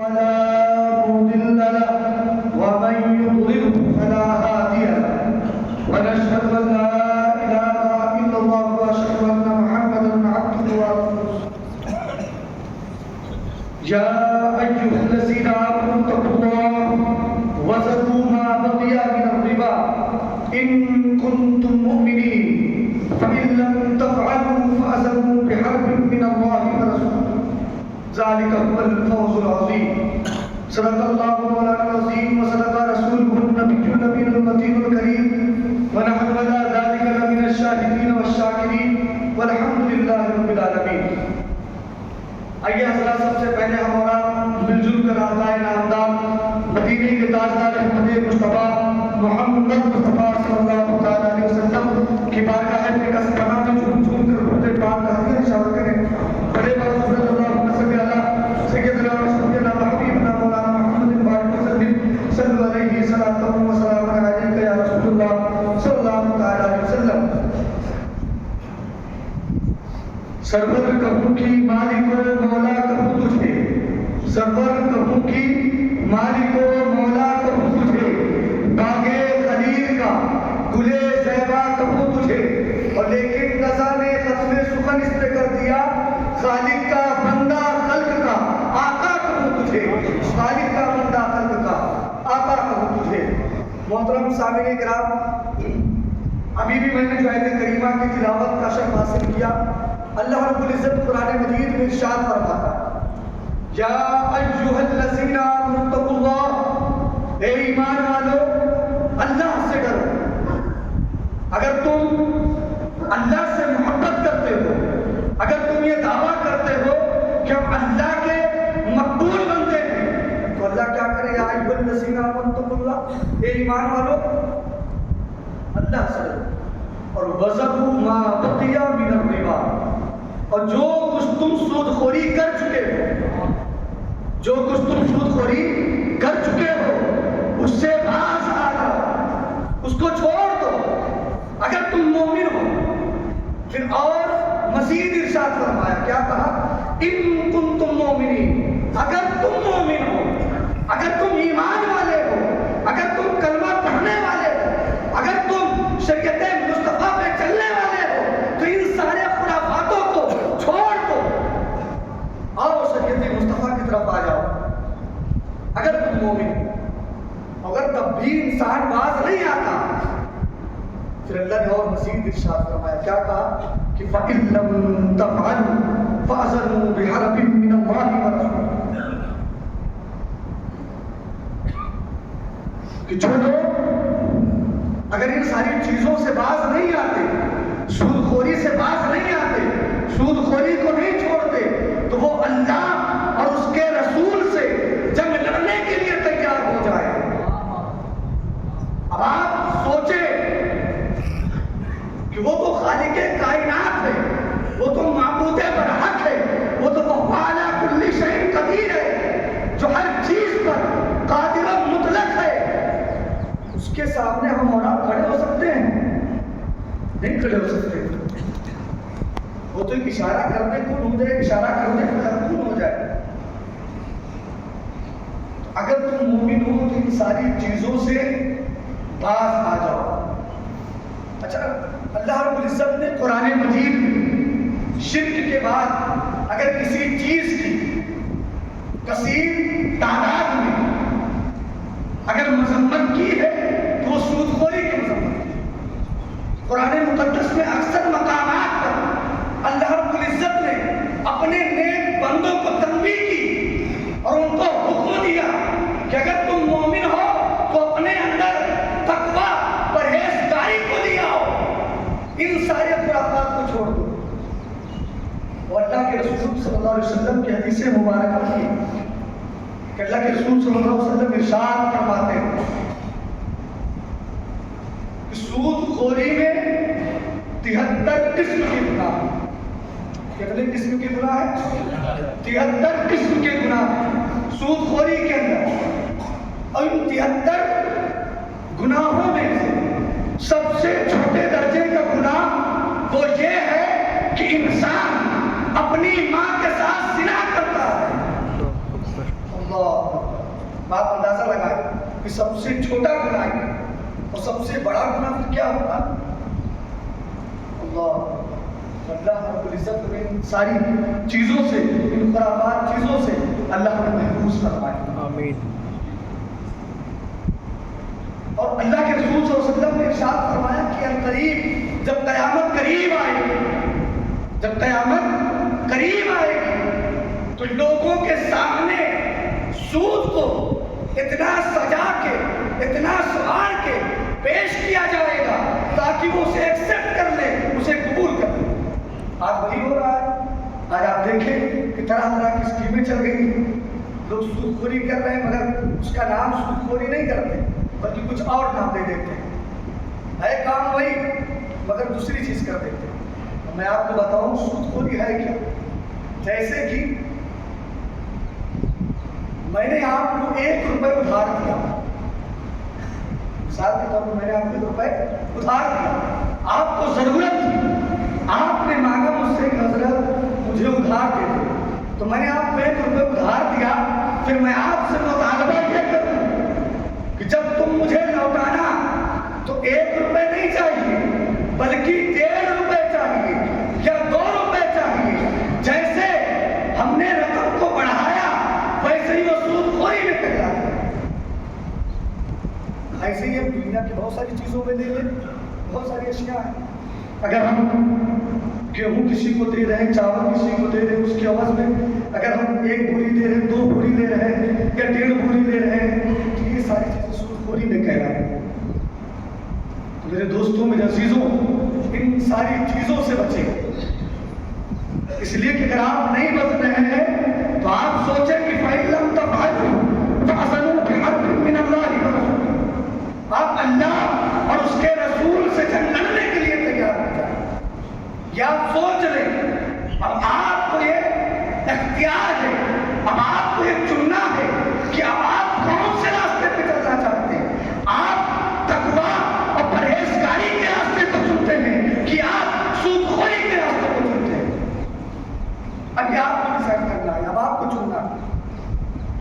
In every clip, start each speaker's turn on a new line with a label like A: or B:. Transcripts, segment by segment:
A: فلا مضل له ومن يضلل فلا هادي له ونشهد ان لا اله الا الله واشهد ان محمدا عبده ورسوله يا ايها الذين امنوا اتقوا الله وذروا ما بقي من الربا ان كنتم مؤمنين فان لم تفعلوا فاذنوا بحرب من الله ورسوله ذلك هو الفوز العظيم صدق الله مولانا العظيم وصدق رسوله النبي الامين المتين الكريم ونحن على ذلك لمن الشاهدين والشاكرين والحمد لله رب العالمين. آئیے حضرات، سب سے پہلے ہمارا مل جل کر آقائے نامدار مدینے کے تاجدار احمد مصطفیٰ محمد مصطفیٰ صلی اللہ علیہ وسلم کی بارگاہ میں کس پناہ میں جھوم جھوم کر خود پاک کا حضور اشارہ کریں. بڑے بڑے رسول اللہ سیدنا سیدنا حبیبنا مولانا محمد بارک وسلم صلی اللہ علیہ وسلم علیہ یا رسول اللہ صلی اللہ علیہ وسلم. سرور کہوں کی مالک و مولا کہوں تجھے، سرور کہوں کی مالک و مولا کہوں تجھے، باغے خلیل کا گلے زیبا کہوں تجھے. اور لیکن رضا نے ختم سخن اس پہ کر دیا، خالق کا بندہ خلق کا آقا کہوں تجھے، خالق کا بندہ خلق کا آقا کہوں تجھے. محترم سامعین کرام، ابھی بھی میں نے جو آیت کریمہ کی تلاوت کا شرف حاصل کیا. اللہ رب العزت قرآن مجید میں ارشاد فرماتا ہے، یا ایھا الذین آمنوا اتقوا اللہ، اے ایمان والو اللہ سے ڈرو. اگر تم اللہ سے محبت کرتے ہو، اگر تم یہ دعویٰ کرتے ہو کہ ہم اللہ کے مقبول بندے ہیں، تو اللہ کیا کرے؟ یا ایھا الذین آمنوا اتقوا اللہ، اے ایمان والو اللہ سے ڈرو. اور وَذَرُوا مَا بَقِیَ مِنَ الرِّبَا، اور جو کچھ تم سود خوری کر چکے ہو، جو کچھ تم سود خوری کر چکے ہو اس سے باز آ جاؤ، اس کو چھوڑ دو اگر تم مومن ہو. پھر اور مزید ارشاد فرمایا، کیا کہا؟ ان کنتم مومنین، اگر تم مومن ہو، اگر تم ایمان والے ہو، اگر تم کلمہ پڑھنے والے ہو، اگر تم شریعت مصطفیٰ پہ چلنے والے ہو، تو ان سارے خرافاتوں کو چھوڑ دو، آؤ شریعت مصطفیٰ کی طرف آ جاؤ. اگر تم مومن ہو، اگر تب بھی انسان باز نہیں آتا، پھر اللہ نے اور مزید ارشاد فرمایا، کیا کہا؟ کہ فَإِن لَّمْ تَفْعَلُوا فَأَذَنُوا بِحَرْبٍ مِّنَ اللَّهِ وَرَسُولِهِ، کہ جو لوگ اگر ان ساری چیزوں سے باز نہیں آتے، سود خوری سے باز نہیں آتے، سود خوری کو نہیں چھوڑتے، تو وہ اللہ اور اس کے رسول سے جنگ لڑنے کے لیے تیار ہو جائے. اب آپ سوچیں کہ وہ تو خالق کائنات ہے، وہ تو معبود برحق ہے، وہ تو وعلیٰ کل شیء قدیر ہے، جو ہر چیز پر قادر و مطلق ہے. اس کے سامنے ہم اور آپ کھڑے ہو سکتے ہیں؟ نہیں کھڑے ہو سکتے. وہ تو ایک اشارہ کرنے کو ڈھونڈ رہے، اشارہ کرنے کو ضرور ہو جائے. اگر تم مومن ہو تو ان ساری چیزوں سے باز آ جاؤ. اچھا، اللہ رب العزت نے قرآن مجید میں شرک کے بعد اگر کسی چیز کی کثیر تعداد میں اگر مذمت کی ہے تو وہ سود خوری کی مذمت کی. قرآن مقدس میں اکثر مقامات پر اللہ رب العزت نے اپنے نیک بندوں کو تنبیہ کی اور ان کو حکم دیا کہ اگر تم مومن ہو تو اپنے اندر تقوی پرہیزگاری کو لے آؤ، ان سارے خرافات کو چھوڑ دو. اور اللہ کے رسول صلی اللہ علیہ وسلم کی حدیث مبارکہ کی کہ اللہ کے رسول صلی اللہ علیہ وسلم ارشاد فرماتے ہیں کہ سود خوری میں 73 قسم کے گناہ. کتنے قسم کے گناہ ہیں؟ 73 قسم کے گناہ سود خوری کے اندر. اور ان 73 گناہوں میں سے سب سے چھوٹے درجے کا گناہ وہ یہ ہے کہ انسان اپنی ماں کے ساتھ زنا کرتا ہے. اللہ اللہ، آپ اندازہ لگائیں کہ سب سے چھوٹا گناہ ہے اور سب سے بڑا گناہ پھر کیا ہوگا؟ اللہ رب العزت نے ان ساری چیزوں سے، ان خرافات چیزوں سے اللہ نے محفوظ فرمائے، آمین۔ اور اللہ کے رسول صلی اللہ علیہ وسلم نے ارشاد فرمایا کہ عنقریب جب قیامت قریب آئے گی، جب قیامت قریب آئے گی تو لوگوں کے سامنے سود کو اتنا سجا کے، اتنا سوار کے پیش کیا جائے گا تاکہ وہ اسے ایکسپٹ کر لے، اسے قبول کر لے۔ آج وہی ہو رہا ہے۔ آج آپ دیکھیں کہ طرح طرح کی اسکیمیں چل گئی، لوگ سود خوری کر رہے ہیں مگر اس کا نام سود خوری نہیں کرتے بلکہ کچھ اور نام دے دیتے ہیں، ہے کام وہی مگر دوسری چیز کر دیتے ہیں۔ میں آپ کو بتاؤں سود خوری ہے کیا؟ جیسے کہ میں نے آپ کو 1 روپے ادھار دیا، مثال کے طور پر میں نے آپ کو 1 روپے ادھار دیا، آپ کو ضرورت تھی، آپ نے مانگا مجھ سے کہ حضرت مجھے ادھار دے دو، تو میں نے آپ کو 1 روپے ادھار دیا، پھر میں آپ سے مطالبہ یہ کروں کہ جب تم مجھے لوٹانا تو 1 روپے نہیں چاہیے بلکہ 1.5 روپے چاہیے یا 2 روپے چاہیے۔ جیسے ہم نے رقم کو بڑھایا ویسے ہی وہ سود خوری میں کر جاتا ہے۔ ایسے ہی ہم دنیا کی بہت ساری چیزوں میں لے لیں، بہت ساری اشیاء ہیں۔ اگر ہم گیہوں کسی کو دے رہے ہیں، چاول کسی کو دے رہے ہیں، اس کے عوض میں اگر ہم 1 بوری دے رہے ہیں، 2 بوری لے رہے ہیں یا 1.5 بوری لے رہے ہیں تو یہ ساری چیزیں سود خوری میں کہلاتی ہیں۔ تو میرے دوستوں، میرے عزیزوں، ان ساری چیزوں سے بچیں، اس لیے کہ اگر آپ نہیں بچ رہے ہیں تو آپ سوچیں کہ فَإِن لَمْ تَفْعَلُوا فَأَذَنُوا بِحَرْبٍ مِّنَ اللَّهِ وَرَسُولِهِ، آپ اللہ اور اس کے رسول سے جنگ لڑنے کے لیے تیار ہو جائیں۔ یا آپ سوچ لیں اب آپ کو یہ اختیار ہے، اب آپ کو یہ چننا ہے کہ اب آپ کون سے راستے پہ چلنا چاہتے ہیں۔ آپ تقویٰ اور پرہیزگاری کے راستے کو چنتے ہیں کہ آپ سود خوری کے راستے کو چنتے ہیں۔ اب یہ آپ کو ڈیسائیڈ کرنا ہے، اب آپ کو چننا ہے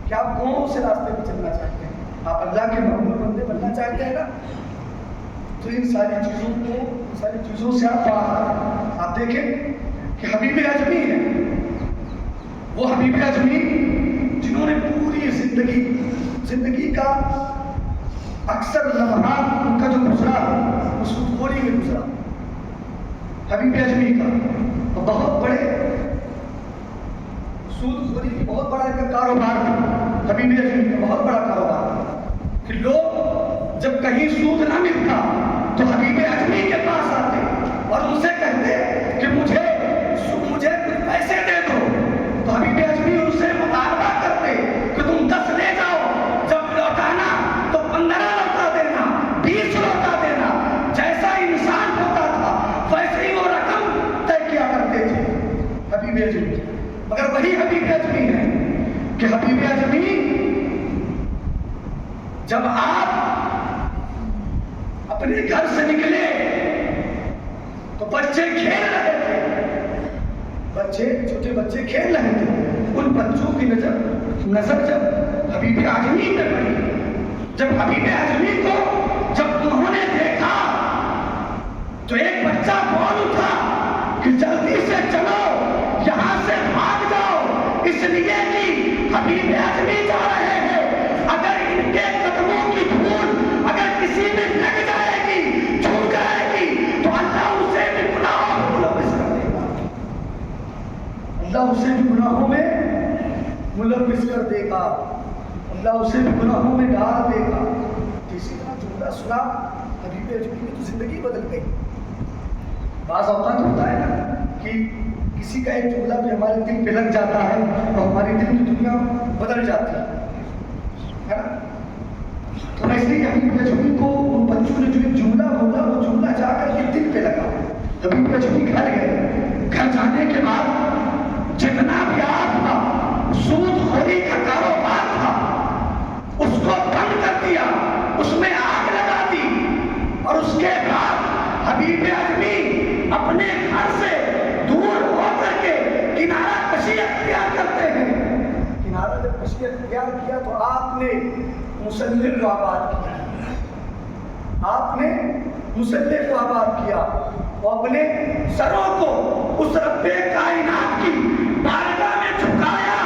A: کہ آپ کون سے راستے پہ چلنا چاہتے ہیں۔ آپ اللہ کے مقبول بندے بننا چاہتے ہیں نا، تو ان ساری چیزوں کو، ان ساری چیزوں سے آپ باہر۔ آپ دیکھیں کہ حبیب اجمی ہے، وہ حبیب اجمی جنہوں نے پوری زندگی کا اکثر لمحات ان کا جو گزرا وہ سود خوری میں گزرا، حبیب اجمی کا، اور بہت بڑے سود خوری کی بہت بڑا ایک کاروبار تھا، حبیب اجمی کا بہت بڑا کاروبار تھا کہ لوگ جب کہیں سود نہ ملتا تو حبیب اجمی کے پاس آتے اور ان سے کہتے کہ مجھے کچھ پیسے دے دو، تو حبیب اجمی ان سے مطالبہ کرتے کہ تم 10 لے جاؤ، جب لوٹانا تو 15 لوٹا دینا، 20 لوٹا دینا۔ جیسا انسان ہوتا تھا ویسے ہی وہ رقم طے کیا کرتے تھے حبیب اجمی۔ مگر وہی حبیب اجمی ہے کہ حبیب اجمی جب آپ اپنے گھر سے نکلے تو بچے کھیل رہے تھے، چھوٹے بچے کھیل رہے تھے، ان بچوں کی نظر جب حبیب اجمی پہ پڑی، جب حبیب اجمی کو جب انہوں نے دیکھا تو ایک بچہ بول اٹھا کہ جلدی سے چلو، یہاں سے بھاگ جاؤ، اس لیے کہ حبیب اجمی جا رہے ہیں، اگر ان کے قدموں کی دھول اگر کسی میں لگ جائے گی، چھو جائے گی، تو اللہ اسے بھی گناہوں میں ملوث کر دے گا، اللہ اسے بھی گناہوں میں ملوث کر دے گا، اللہ اسے بھی گناہوں میں ڈال دے گا۔ اسی طرح جملہ سنا حبیب اجمی کی تو زندگی بدل گئی۔ بعض اوقات ہوتا ہے نا کہ کسی کا ایک جملہ بھی ہمارے دل پہ لگ جاتا ہے اور ہماری دل کی دنیا بدل جاتی ہے نا۔ تو ایسے ہی حبیب اجمی کو ان بچوں نے جو ایک جملہ بولا، وہ جملہ جا کر کے دل پہ لگا۔ حبیب اجمی گھر گئے، گھر جانے کے بعد جتنا بھی آپ کا سود خوری کا کاروبار تھا اس کو بند کر دیا، اس میں آگ لگا دی، اور اس کے بعد حبیب اجمی اپنے گھر سے دور ہو کر کے کنارہ کشی اختیار کرتے ہیں۔ کنارہ جب کشی اختیار کیا تو تو آپ نے مسلح کو آباد کیا، آپ نے مسلح کو آباد کیا، اور اپنے سروں کو اس رب کائنات کی بارگاہ میں جھکایا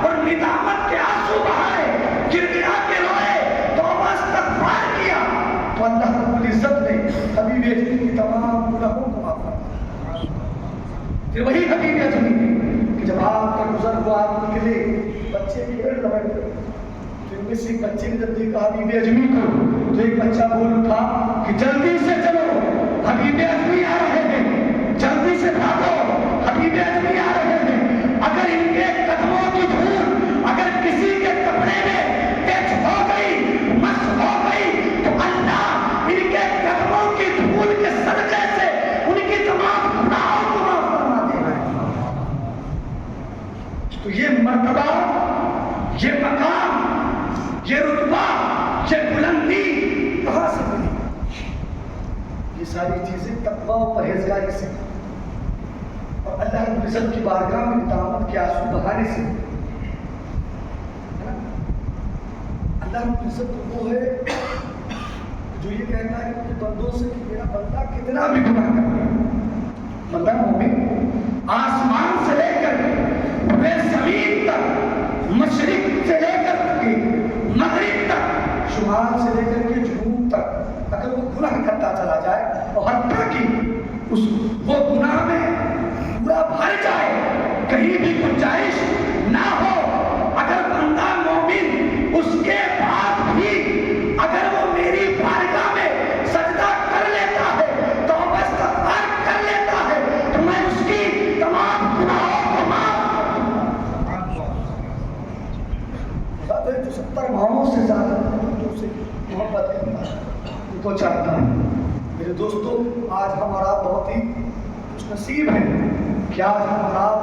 A: اور ندامت کے آنسو بہائے، گر گرا کے روئے، توبہ استغفار کیا، تو اللہ رب العزت نے حبیب اجمی کی تمام گناہوں کو معاف کر دیا۔ پھر وہی حبیب اجمی کہ جب آپ کا گزر ہوا، آپ نکلے، بچے کھیل رہے تھے، تو ان میں سے ایک بچے نے جب دیکھا حبیب اجمی کو، تو ایک بچہ بول اٹھا کہ جلدی سے چلو، حبیب اجمی آ رہے ہیں، جلدی سے بھاگو، حبیب اجمی آ رہے ہیں۔ اگر ان کے قدموں کی دھول اگر کسی کے کپڑے میں ٹچ ہو گئی، مس ہو گئی، تو اللہ ان کے قدموں کی دھول کے صدقے سے ان کی تمام گناہوں کو معاف فرما دے گا۔ تو یہ مرتبہ، یہ مقام، یہ رتبہ، یہ بلندی کہاں سے ملی؟ یہ ساری چیزیں تقویٰ و پرہیزگاری سے اور اللہ رب العزت کی بارگاہ میں ندامت کے آنسو بہانے سے۔ اللہ رب العزت وہ ہے جو یہ کہتا ہے کہ بندوں سے کہ میرا بندہ کتنا بھی گناہ کر لے، بندہ مومن آسمان سے لے کر پورے زمین تک، مشرق سے لے کر کے مغرب تک، شمال سے لے کر کے جنوب تک، اگر وہ گناہ کرتا چلا جائے اور حتیٰ کہ وہ گناہ میں پورا بھر جائے، کہیں بھی گنجائش نہ ہو، اگر بندہ مومن اس کے بعد بھی اگر وہ میری بارگاہ میں سجدہ کر لیتا ہے، توبہ استغفار کر لیتا ہے، تو میں اس کی تمام گناہوں کو معاف کر دوں گا۔ جو 70 ماہوں سے زیادہ بندوں سے محبت کرتا ہے، وہ تو چاہتا ہے۔ میرے دوستو، آج ہم اور آپ بہت ہی خوش نصیب ہیں کہ آج ہم اور آپ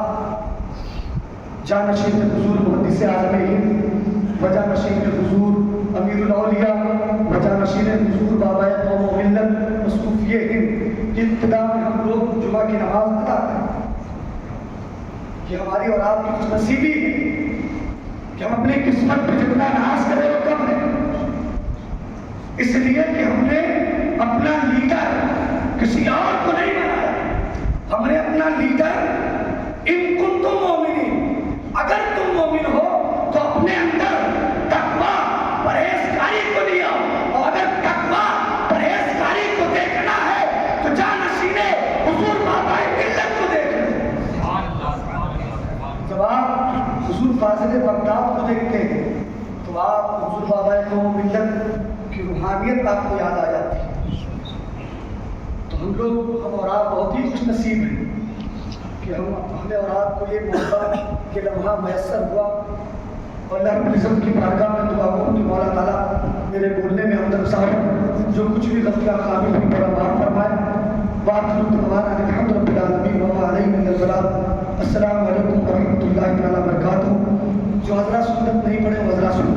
A: جانشین حضور محدث اعظم ہند، وجانشین حضور امیر الاولیاء، وجانشین حضور بابا قوم و ملت مصطفی ہند کی ابتدا میں ہم لوگ جمعہ کی نماز ادا کریں۔ یہ ہماری اور آپ کی خوش نصیبی ہے کہ ہم اپنی قسمت پہ جتنا ناز کریں وہ کم ہے، اس لیے کہ ہم نے اپنا لیڈر کسی اور کو نہیں بنایا، ہم نے اپنا لیڈر ان کنتم مومنین، اگر تم مومن ہو تو اپنے اندر تقویٰ پرہیزگاری کو لیا، اور اگر تقویٰ پرہیزگاری کو دیکھنا ہے تو جانشین حضور بابا ملت کو دیکھ لیں۔ جب آپ حضور فاضل بغداد کو دیکھتے ہیں تو آپ حضور بابا قوم ملت کی روحانیت آپ کو یاد آ جاتی ہے۔ تو ہم اور آپ بہت ہی خوش نصیب ہیں کہ ہمیں اور آپ کو یہ موقع کے لمحہ میسر ہوا، اور اللہ رب العزت کی بارگاہ میں دعا کروں کہ مولا تعالیٰ میرے بولنے میں ہمدرد صاحب جو کچھ بھی غلطیاں خامی ہوئی میرا معاف فرمائے۔ الحمد رب العالمین وما علینا الا البلاغ۔ السلام علیکم ورحمۃ اللہ تعالیٰ وبرکاتہ۔ جو حضرات سنت نہیں پڑھے وہ حضرات سنت